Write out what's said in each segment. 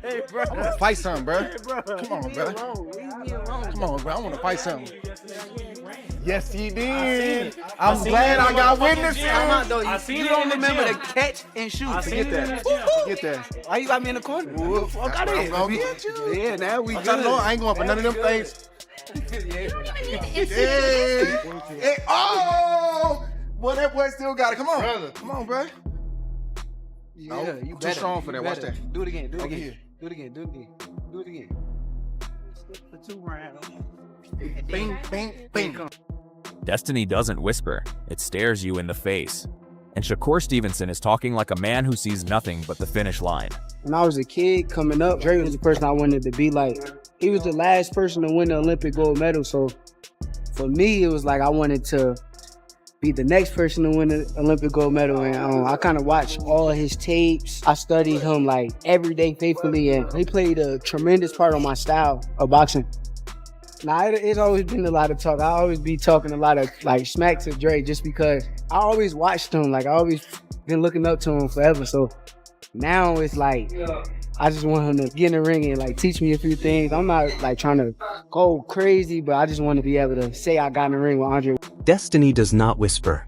Hey, bro. I want to fight something, bro. Hey, bro. Come on, bro. Leave me alone. Come on, bro. I want to fight something. Yes, he I did. seen it. I'm glad I got witnesses. I seen You it don't in the remember gym. the catch and shoot. I seen Forget it in that. the gym. Forget that. Why you got me in the corner? Fuck out of here. I'm gonna get you. Yeah, now we I good. ain't going for none of them things. Hey, oh! Boy, that boy still got it. Come on. Brother. Come on, bro. Yeah, No, you I'm too better. strong for You that. Watch better. that. Do it again. Do it Over again. here. Do it again. Do it again. Do it again. For 2 rounds. Bing, bing, bing. Destiny doesn't whisper, it stares you in the face. And Shakur Stevenson is talking like a man who sees nothing but the finish line. When I was a kid coming up, Dre was the person I wanted to be like. He was the last person to win the Olympic gold medal. So for me, it was like I wanted to be the next person to win the Olympic gold medal. And I kind of watched all of his tapes. I studied him like every day faithfully. And he played a tremendous part on my style of boxing. Now, it's always been a lot of talk. I always be talking a lot of like smack to Dre just because I always watched him. Like I always been looking up to him forever. So now it's like, I just want him to get in the ring and like teach me a few things. I'm not like trying to go crazy, but I just want to be able to say I got in the ring with Andre. Destiny does not whisper.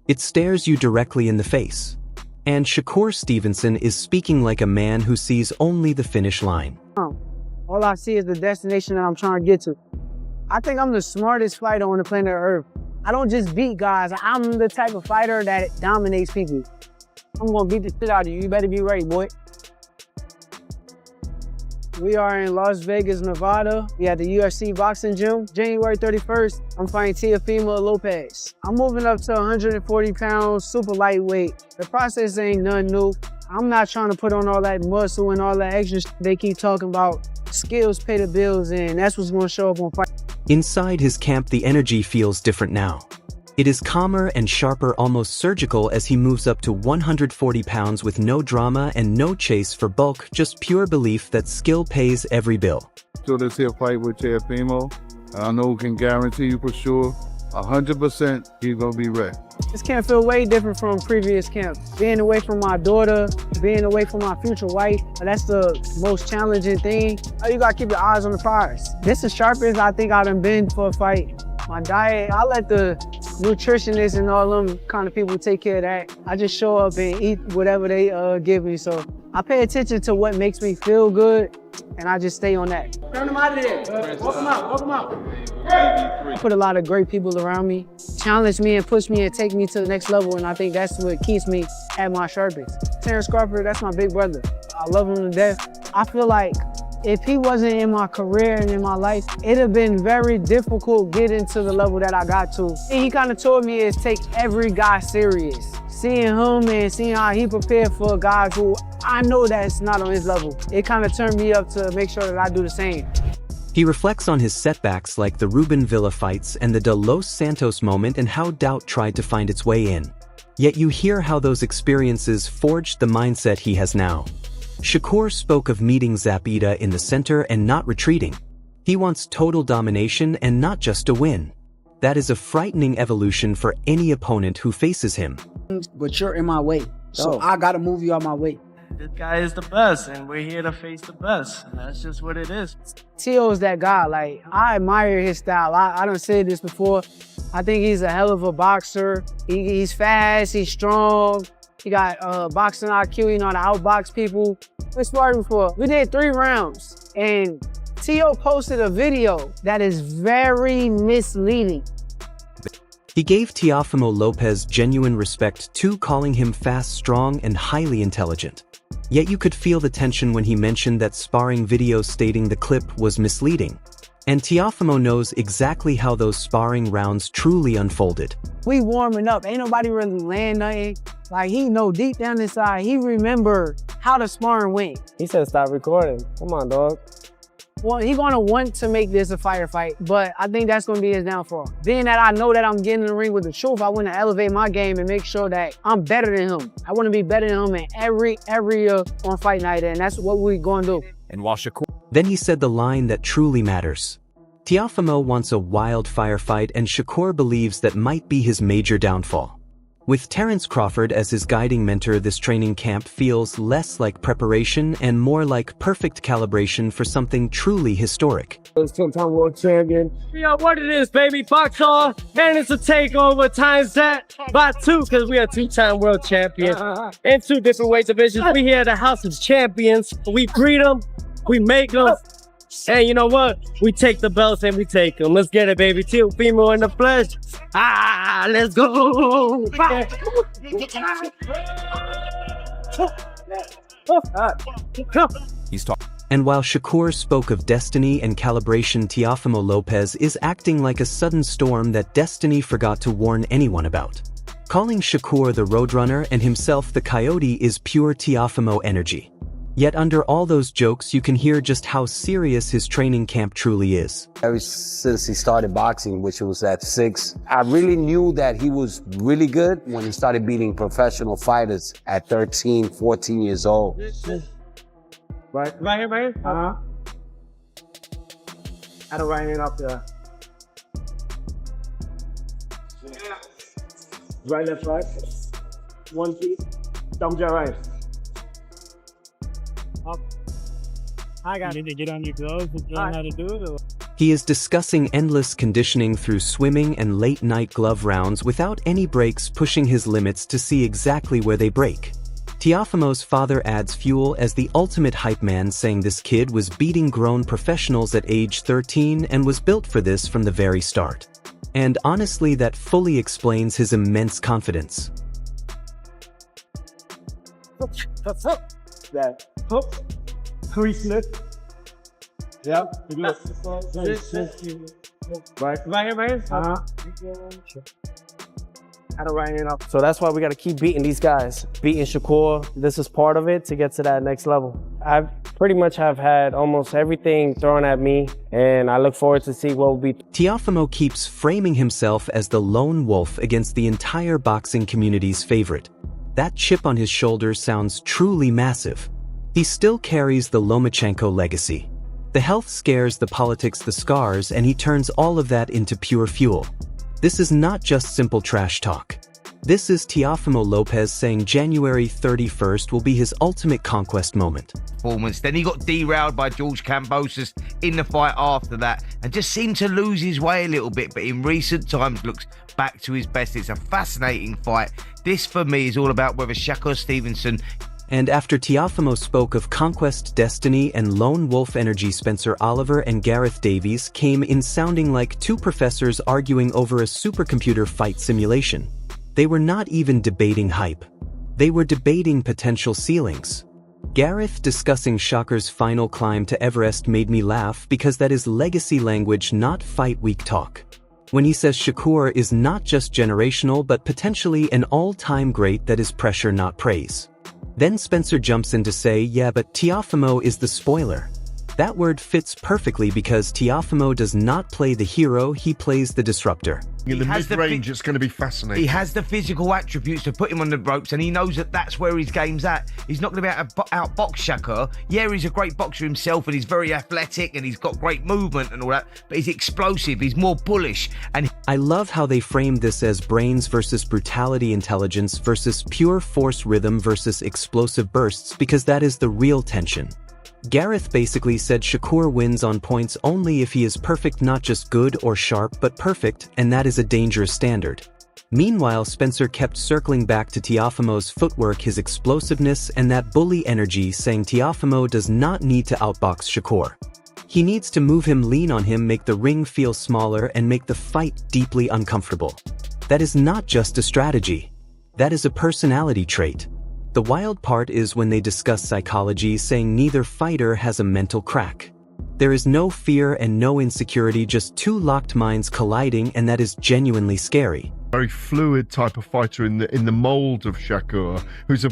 It stares you directly in the face. And Shakur Stevenson is speaking like a man who sees only the finish line. All I see is the destination that I'm trying to get to. I think I'm the smartest fighter on the planet Earth. I don't just beat guys. I'm the type of fighter that dominates people. I'm gonna beat the shit out of you. You better be ready, boy. We are in Las Vegas, Nevada. We at the UFC boxing gym. January 31st, I'm fighting Teofimo Lopez. I'm moving up to 140 pounds, super lightweight. The process ain't nothing new. I'm not trying to put on all that muscle and all that extra shit they keep talking about. Skills pay the bills, and that's what's gonna show up on fight. Inside his camp, the energy feels different now. It is calmer and sharper, almost surgical, as he moves up to 140 pounds with no drama and no chase for bulk, just pure belief that skill pays every bill. So this here fight with Teofimo, I know can guarantee you for sure, 100% he's gonna be ready. This camp feel way different from previous camps. Being away from my daughter, being away from my future wife, that's the most challenging thing. You gotta keep your eyes on the prize. This is sharpest I think I done been for a fight. My diet, I let the nutritionists and all them kind of people take care of that. I just show up and eat whatever they give me. So I pay attention to what makes me feel good, and I just stay on that. Turn them out of there. Walk them out, walk them out. I put a lot of great people around me, challenge me and push me and take me to the next level, and I think that's what keeps me at my sharpest. Terrence Crawford, that's my big brother. I love him to death. I feel like if he wasn't in my career and in my life, it'd have been very difficult getting to the level that I got to. He kind of told me is take every guy serious. Seeing him and seeing how he prepared for guys who I know that's not on his level, it kind of turned me up to make sure that I do the same. He reflects on his setbacks like the Ruben Villa fights and the De Los Santos moment and how doubt tried to find its way in. Yet you hear how those experiences forged the mindset he has now. Shakur spoke of meeting Zapita in the center and not retreating. He wants total domination and not just a win. That is a frightening evolution for any opponent who faces him. But you're in my way, so I gotta move you out my way. This guy is the best, and we're here to face the best. And that's just what it is. Teo is that guy. Like, I admire his style. I done said this before. I think he's a hell of a boxer. He's fast, he's strong. He got boxing IQ, you know how to outbox people. We sparred before. We did 3 rounds, and Teo posted a video that is very misleading. He gave Teofimo Lopez genuine respect too, calling him fast, strong, and highly intelligent. Yet you could feel the tension when he mentioned that sparring video stating the clip was misleading. And Teofimo knows exactly how those sparring rounds truly unfolded. We warming up, ain't nobody really land nothing. Like, he know deep down inside, he remember how the sparring went. He said stop recording. Come on, dog. Well, he gonna want to make this a firefight, but I think that's gonna be his downfall. Being that I know that I'm getting in the ring with the truth, I want to elevate my game and make sure that I'm better than him. I want to be better than him in every area on fight night, and that's what we gonna do. And while Shakur Then he said the line that truly matters. Teofimo wants a wild firefight, and Shakur believes that might be his major downfall. With Terrence Crawford as his guiding mentor, this training camp feels less like preparation and more like perfect calibration for something truly historic. Two-time world champion. We are what it is, baby. Box on, and it's a takeover times that by 2, because we are two-time world champions in 2 different weight divisions. We here at the House of Champions. We breed them, we make them, and you know what? We take the belts and we take them. Let's get it, baby. Teofimo in the flesh. Let's go. He's talking. And while Shakur spoke of destiny and calibration, Teofimo Lopez is acting like a sudden storm that destiny forgot to warn anyone about. Calling Shakur the Roadrunner and himself the Coyote is pure Teofimo energy. Yet under all those jokes, you can hear just how serious his training camp truly is. Ever since he started boxing, which was at 6, I really knew that he was really good when he started beating professional fighters at 13, 14 years old. Right here, man. Had to right hand up there. Right, left, right. 1 feet. Thumb jab right. Up. I got you need to get on your gloves and learn how to do it. He is discussing endless conditioning through swimming and late-night glove rounds without any breaks, pushing his limits to see exactly where they break. Teofimo's father adds fuel as the ultimate hype man, saying this kid was beating grown professionals at age 13 and was built for this from the very start. And honestly, that fully explains his immense confidence. That hook, 3 slip. Yep. Right here, man. Had to right hand up. So that's why we got to keep beating these guys. Beating Shakur, this is part of it to get to that next level. I pretty much have had almost everything thrown at me, and I look forward to see what will be. Teofimo keeps framing himself as the lone wolf against the entire boxing community's favorite. That chip on his shoulder sounds truly massive. He still carries the Lomachenko legacy. The health scares, the politics, the scars, and he turns all of that into pure fuel. This is not just simple trash talk. This is Teofimo Lopez saying January 31st will be his ultimate conquest moment. Then he got derailed by George Kambosos in the fight after that and just seemed to lose his way a little bit, but in recent times looks back to his best. It's a fascinating fight. This for me is all about whether Shakur Stevenson. And after Teofimo spoke of conquest, destiny, and lone wolf energy, Spencer Oliver and Gareth Davies came in sounding like 2 professors arguing over a supercomputer fight simulation. They were not even debating hype. They were debating potential ceilings. Gareth discussing Shakur's final climb to Everest made me laugh because that is legacy language, not fight week talk. When he says Shakur is not just generational but potentially an all-time great, that is pressure, not praise. Then Spencer jumps in to say, yeah, but Teofimo is the spoiler. That word fits perfectly because Teofimo does not play the hero, he plays the disruptor. In the mid-range, it's going to be fascinating. He has the physical attributes to put him on the ropes, and he knows that that's where his game's at. He's not going to be able to outbox Shakur. Yeah, he's a great boxer himself, and he's very athletic, and he's got great movement and all that, but he's explosive, he's more bullish. And I love how they framed this as brains versus brutality, intelligence versus pure force, rhythm versus explosive bursts, because that is the real tension. Gareth basically said Shakur wins on points only if he is perfect, not just good or sharp, but perfect, and that is a dangerous standard. Meanwhile, Spencer kept circling back to Teofimo's footwork, his explosiveness, and that bully energy, saying Teofimo does not need to outbox Shakur. He needs to move him, lean on him, make the ring feel smaller, and make the fight deeply uncomfortable. That is not just a strategy. That is a personality trait. The wild part is when they discuss psychology, saying neither fighter has a mental crack. There is no fear and no insecurity, just 2 locked minds colliding, and that is genuinely scary. Very fluid type of fighter in the mold of Shakur, he's a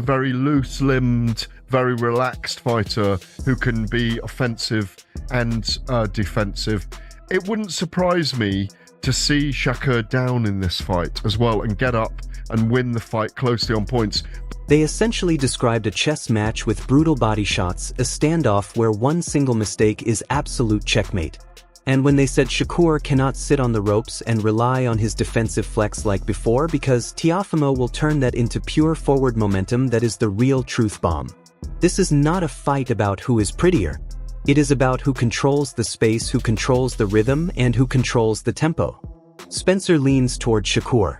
very loose-limbed, very relaxed fighter who can be offensive and defensive. It wouldn't surprise me to see Shakur down in this fight as well and get up and win the fight closely on points. They essentially described a chess match with brutal body shots, a standoff where one single mistake is absolute checkmate. And when they said Shakur cannot sit on the ropes and rely on his defensive flex like before because Teofimo will turn that into pure forward momentum, that is the real truth bomb. This is not a fight about who is prettier. It is about who controls the space, who controls the rhythm, and who controls the tempo. Spencer leans toward Shakur.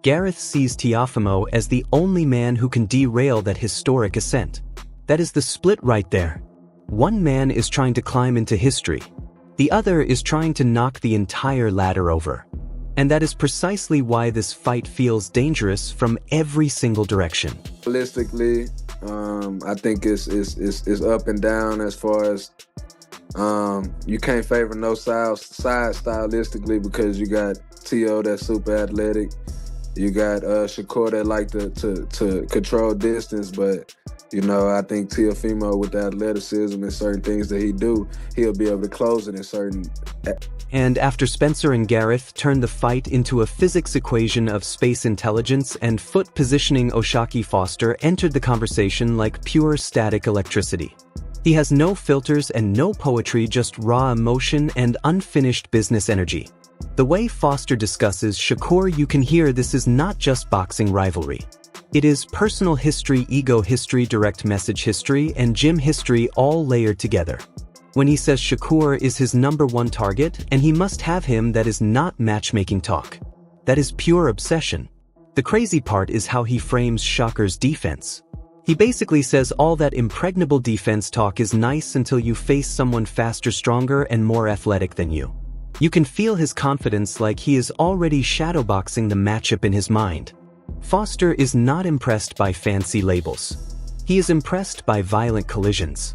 Gareth sees Teofimo as the only man who can derail that historic ascent. That is the split right there. One man is trying to climb into history. The other is trying to knock the entire ladder over. And that is precisely why this fight feels dangerous from every single direction. Realistically, I think it's up and down as far as you can't favor no side stylistically because you got Teo that's super athletic. You got Shakur that like to control distance, but you know, I think Teofimo with the athleticism and certain things that he'll be able to close it in certain. And after Spencer and Gareth turned the fight into a physics equation of space intelligence and foot positioning, Oshaki Foster entered the conversation like pure static electricity. He has no filters and no poetry, just raw emotion and unfinished business energy. The way Foster discusses Shakur, you can hear this is not just boxing rivalry. It is personal history, ego history, direct message history, and gym history all layered together. When he says Shakur is his #1 target and he must have him, that is not matchmaking talk. That is pure obsession. The crazy part is how he frames Shakur's defense. He basically says all that impregnable defense talk is nice until you face someone faster, stronger, and more athletic than you. You can feel his confidence, like he is already shadowboxing the matchup in his mind. Foster is not impressed by fancy labels. He is impressed by violent collisions.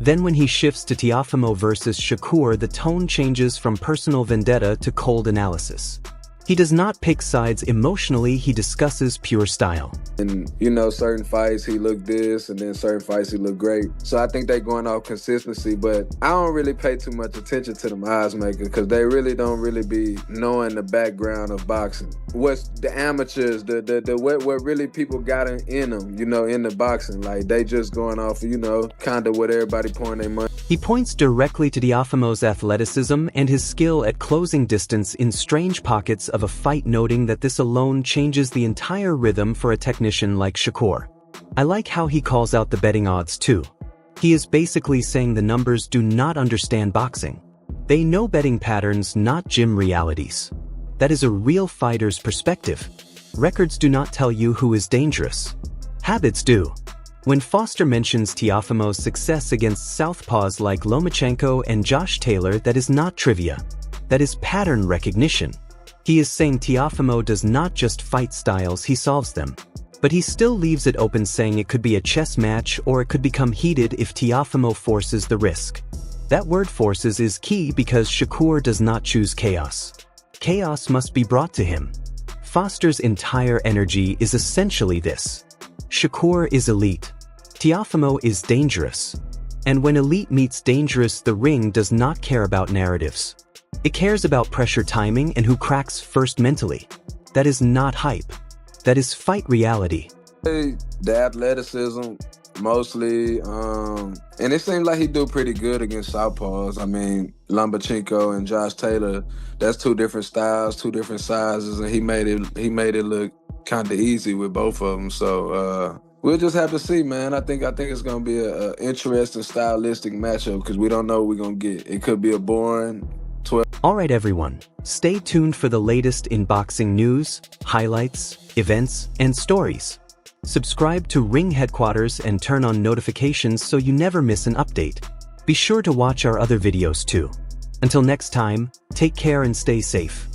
Then when he shifts to Teofimo versus Shakur, the tone changes from personal vendetta to cold analysis. He does not pick sides emotionally, he discusses pure style. And you know, certain fights he looked this, and then certain fights he looked great. So I think they going off consistency, but I don't really pay too much attention to them odds makers because they really don't really be knowing the background of boxing. What's the amateurs, what really people got in them, you know, in the boxing. Like they just going off, you know, kind of what everybody pouring their money. He points directly to Teofimo's athleticism and his skill at closing distance in strange pockets of a fight, noting that this alone changes the entire rhythm for a technician like Shakur. I like how he calls out the betting odds too. He is basically saying the numbers do not understand boxing. They know betting patterns, not gym realities. That is a real fighter's perspective. Records do not tell you who is dangerous. Habits do. When Foster mentions Teofimo's success against southpaws like Lomachenko and Josh Taylor, that is not trivia. That is pattern recognition. He is saying Teofimo does not just fight styles, he solves them. But he still leaves it open, saying it could be a chess match or it could become heated if Teofimo forces the risk. That word forces is key because Shakur does not choose chaos. Chaos must be brought to him. Foster's entire energy is essentially this. Shakur is elite. Teofimo is dangerous. And when elite meets dangerous, the ring does not care about narratives. It cares about pressure, timing, and who cracks first mentally. That is not hype. That is fight reality. The athleticism, mostly, and it seems like he do pretty good against southpaws. I mean, Lomachenko and Josh Taylor, that's two different styles, two different sizes, and he made it look kind of easy with both of them. So we'll just have to see, man. I think it's gonna be an interesting stylistic matchup because we don't know what we're gonna get. It could be a boring 12. Alright everyone, stay tuned for the latest in boxing news, highlights, events, and stories. Subscribe to Ring Headquaterzz and turn on notifications so you never miss an update. Be sure to watch our other videos too. Until next time, take care and stay safe.